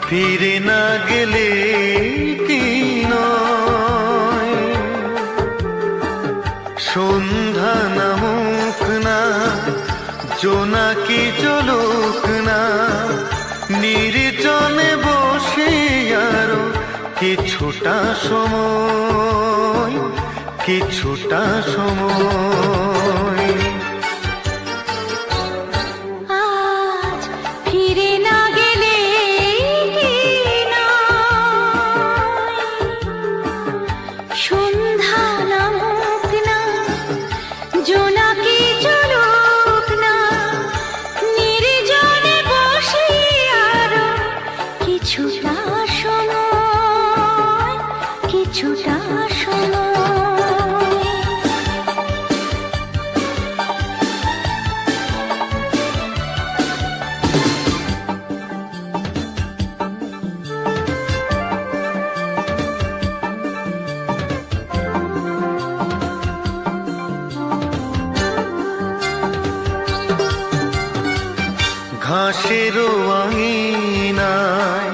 ফিরে না গেলে কি নয়, সন্ধ্যা নামুক না, জোনাকি চলুক না, নির্জনে বসে আরো কিছুটা সময়, কিছুটা সময়। আজ ফিরে না গেলে কি নয়, সন্ধ্যা নামুক না, জোনাকি চলুক না, নির্জনে বসে আরো কিছুটা সময়, কিছুটা সময়। ঘাসেরও আঙিনায়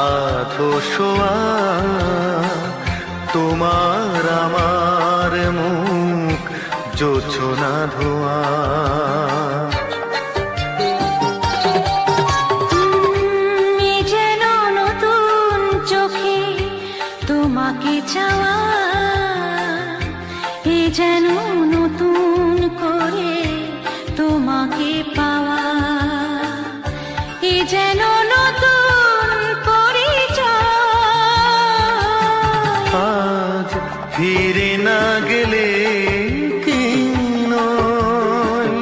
আধো শোয়া, তোমার আমার মুখ জোছনা ধোয়া। যেন নতুন চোখে তোমাকে চাওয়া, এ যেন নতুন করে তোমাকে পাওয়া, এ যেন নতুন পরিচয়। আজ ফিরে না গেলে কি নয়,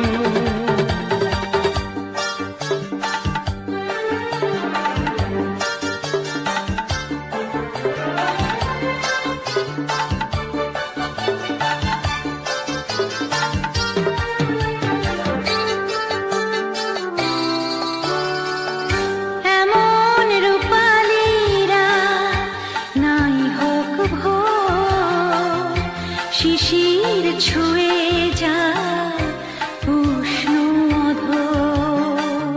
এমন রূপালীরা নাই হোক ভোর, শিশির ছুঁয়ে যায় উষ্ণ অধর।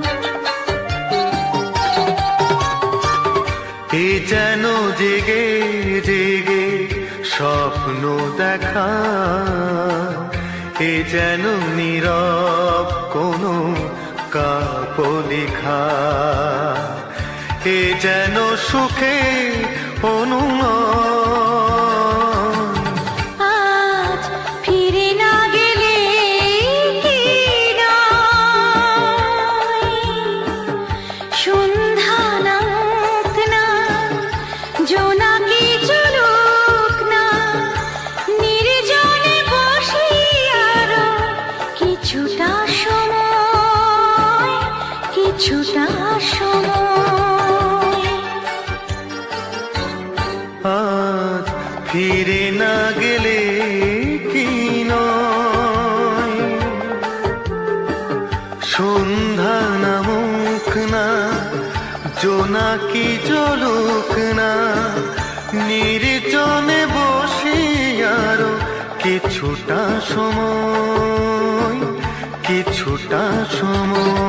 এ যেন জেগে জেগে স্বপ্ন দেখা, এ যেন নীরব কোনো কাকলিখা, এ যেন সুখে অনুমান। আজ ফিরে না গেলে কি নয়, সন্ধ্যা নামুক না, জোনাকি চলুক না, নির্জনে বসে আরো কিছুটা সময়, কিছুটা সময়। আজ ফিরে না গেলে কি নয়, সন্ধ্যা নামুক না, জোনাকি চলুক না, নির্জনে বসে আরো কিছুটা সময়, কিছুটা সময়।